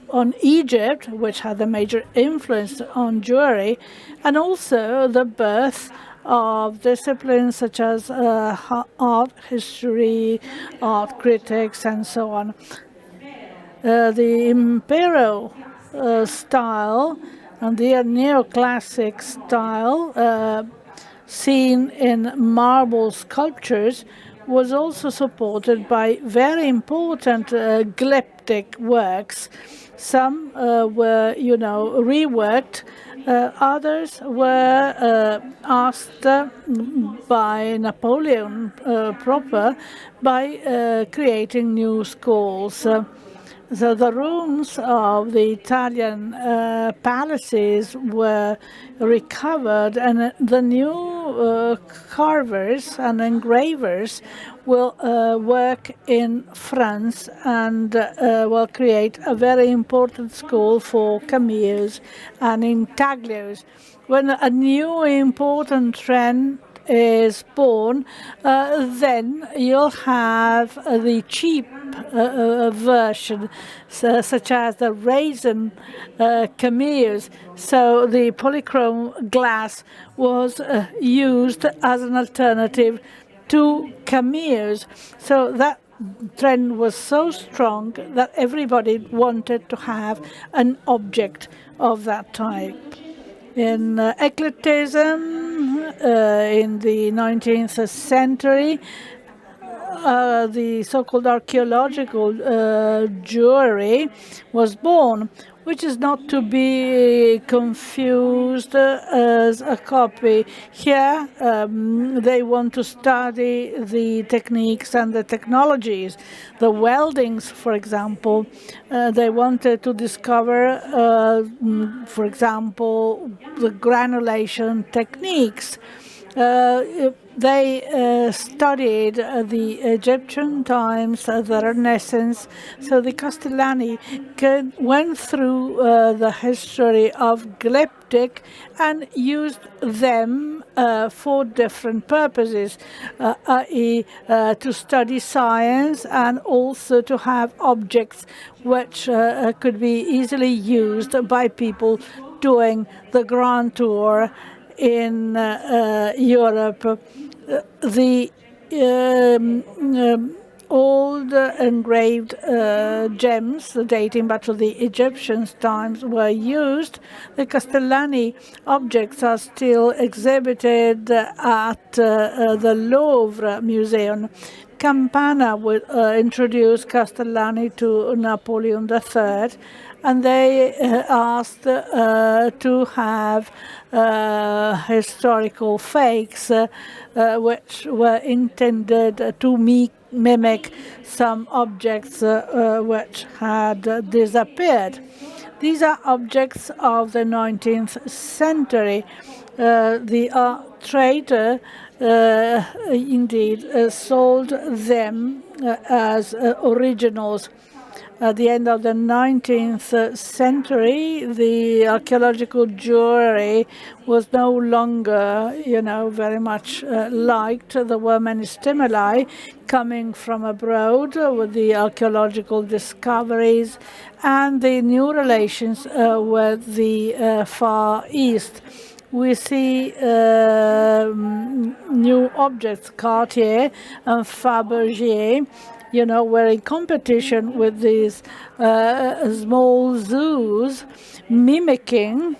on Egypt, which had a major influence on jewelry, and also the birth of disciplines such as art history, art critics, and so on. The imperial style and the neoclassic style seen in marble sculptures was also supported by very important glyptic works. Some were, reworked. Others were asked by Napoleon proper by creating new schools. So the rooms of the Italian palaces were recovered, and the new carvers and engravers will work in France and will create a very important school for cameos and intaglios. When a new important trend is born, then you'll have the cheap version, such as the raisin camellias. So the polychrome glass was used as an alternative to camellias. So that trend was so strong that everybody wanted to have an object of that type. In eclecticism, in the 19th century, the so-called archaeological jewelry was born, which is not to be confused as a copy. Here, they want to study the techniques and the technologies. The weldings, for example, they wanted to discover, for example, the granulation techniques. They studied the Egyptian times, the Renaissance. So the Castellani went through the history of Glyptic and used them for different purposes, i.e. To study science and also to have objects which could be easily used by people doing the grand tour in Europe. The old engraved gems dating back to the Egyptian times were used. The Castellani objects are still exhibited at the Louvre Museum. Campana would introduce Castellani to Napoleon III, and they asked to have historical fakes which were intended to mimic some objects which had disappeared. These are objects of the 19th century. The art trader indeed sold them as originals. At the end of the 19th century, the archaeological jewelry was no longer, very much liked. There were many stimuli coming from abroad with the archaeological discoveries and the new relations with the Far East. We see new objects, Cartier and Fabergé, were in competition with these small zoos, mimicking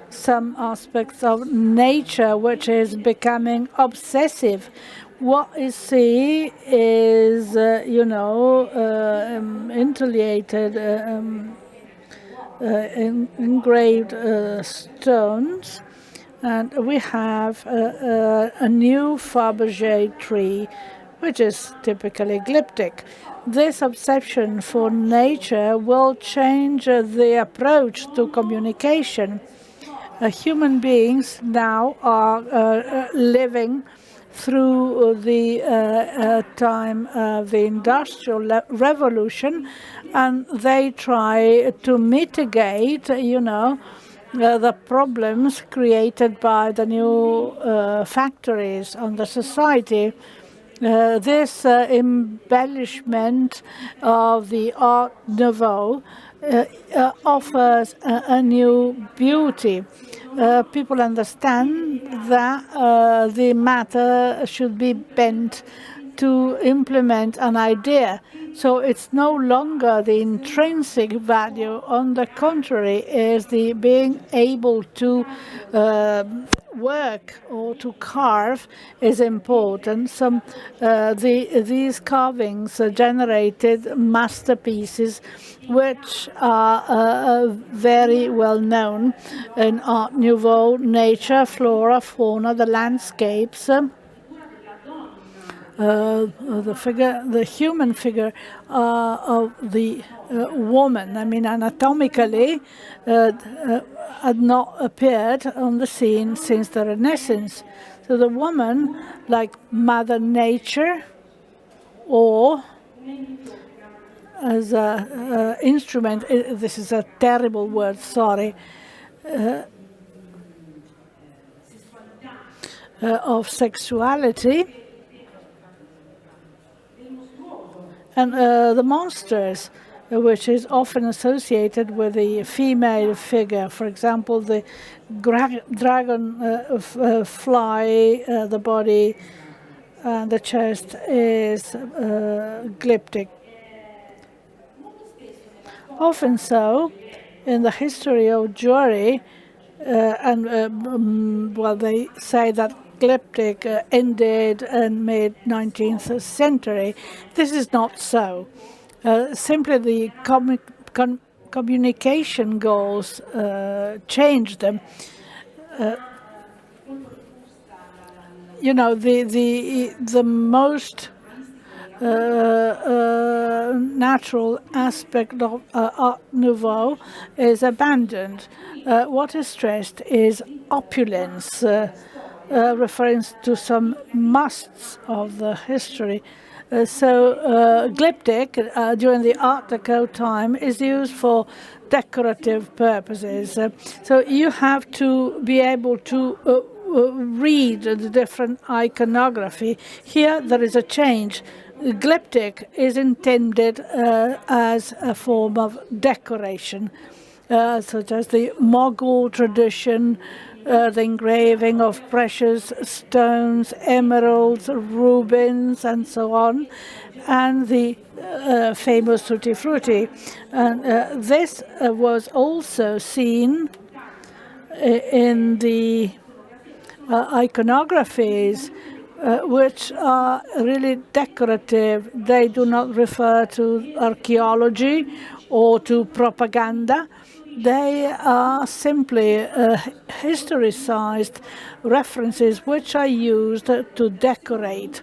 some aspects of nature, which is becoming obsessive. What you see is, interlated, engraved stones, and we have a new Fabergé tree, which is typically glyptic. This obsession for nature will change the approach to communication. Human beings now are living through the time of the Industrial Revolution, and they try to mitigate, the problems created by the new factories on the society. This embellishment of the Art Nouveau offers a new beauty. People understand that the matter should be bent to implement an idea. So it's no longer the intrinsic value. On the contrary, is the being able to work or to carve is important. These carvings generated masterpieces which are very well known in Art Nouveau: nature, flora, fauna, the landscapes. The human figure of the woman, anatomically, had not appeared on the scene since the Renaissance. So the woman, like Mother Nature, or as an instrument, this is a terrible word, sorry, of sexuality. And the monsters, which is often associated with the female figure. For example, the dragon fly, the body and the chest is glyptic. Often so, in the history of jewelry, well, they say that glyptic ended in mid-19th century. This is not so. Simply the communication goals changed them. You know, the most natural aspect of Art Nouveau is abandoned. What is stressed is opulence, referring to some musts of the history. Glyptic during the Art Deco time is used for decorative purposes. So you have to be able to read the different iconography. Here there is a change. Glyptic is intended as a form of decoration, such as the Mogul tradition, the engraving of precious stones, emeralds, rubies, and so on, and the famous Tutti Frutti. And this was also seen in the iconographies, which are really decorative. They do not refer to archaeology or to propaganda. They are simply historicized references which are used to decorate.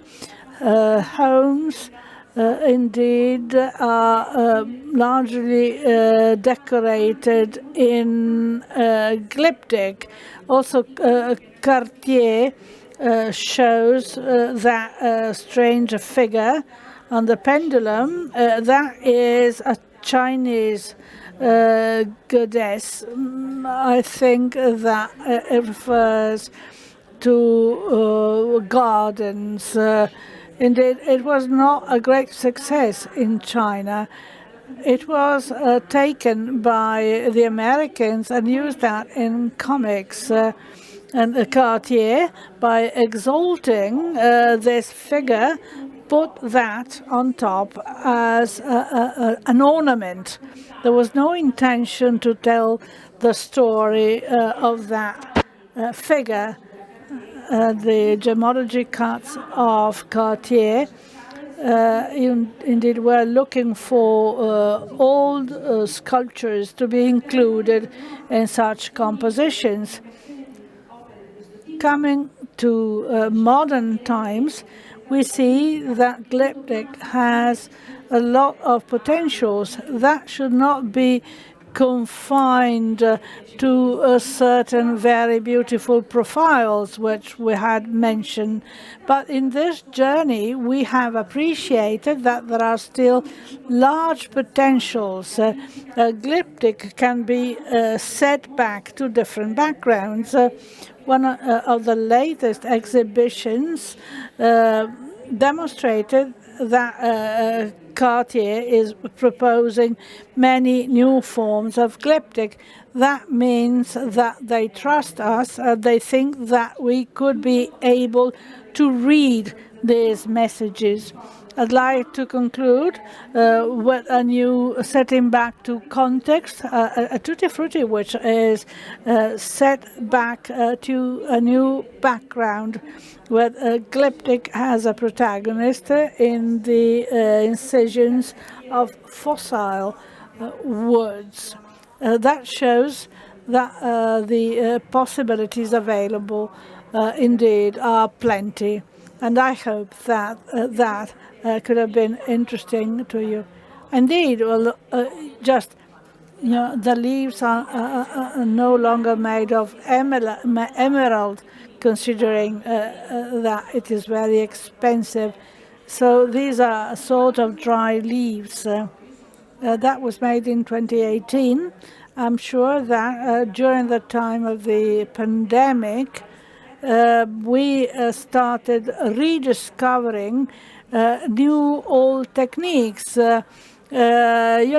Homes, indeed, are largely decorated in glyptic. Also, Cartier shows that strange figure on the pendulum. That is a Chinese goddess. I think that it refers to gardens. Indeed, it was not a great success in China. It was taken by the Americans and used that in comics. And Cartier, by exalting this figure, put that on top as an ornament. There was no intention to tell the story of that figure. The Gemmologic cuts of Cartier indeed were looking for old sculptures to be included in such compositions. Coming to modern times, we see that glyptic has a lot of potentials that should not be confined to certain very beautiful profiles which we had mentioned. But in this journey, we have appreciated that there are still large potentials. Glyptic can be set back to different backgrounds. One of the latest exhibitions demonstrated that Cartier is proposing many new forms of glyptic. That means that they trust us. They think that we could be able to read these messages. I'd like to conclude with a new setting back to context, a Tutti Frutti which is set back to a new background, where glyptic has a protagonist in the incisions of fossil woods. That shows that the possibilities available indeed are plenty. And I hope that that could have been interesting to you. Indeed, well, just, you know, the leaves are no longer made of emerald, considering that it is very expensive. So these are sort of dry leaves. That was made in 2018. I'm sure that during the time of the pandemic, we started rediscovering new old techniques. During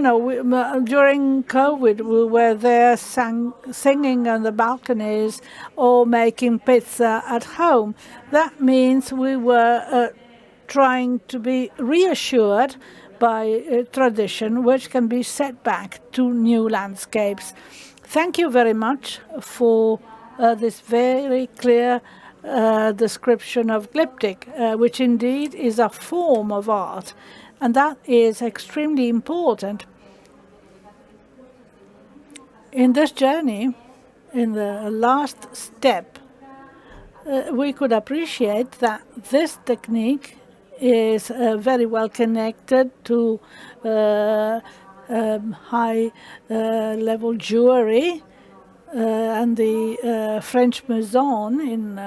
COVID, we were there singing on the balconies or making pizza at home. That means we were trying to be reassured by tradition, which can be set back to new landscapes. Thank you very much for this very clear description of Glyptic, which indeed is a form of art. And that is extremely important. In this journey, in the last step, we could appreciate that this technique is very well connected to high-level jewelry and the French Maison in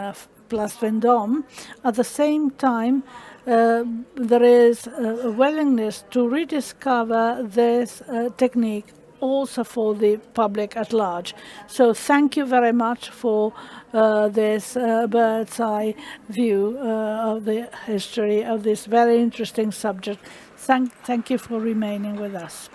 Place Vendôme. At the same time, there is a willingness to rediscover this technique also for the public at large. So thank you very much for this bird's eye view of the history of this very interesting subject. Thank you for remaining with us.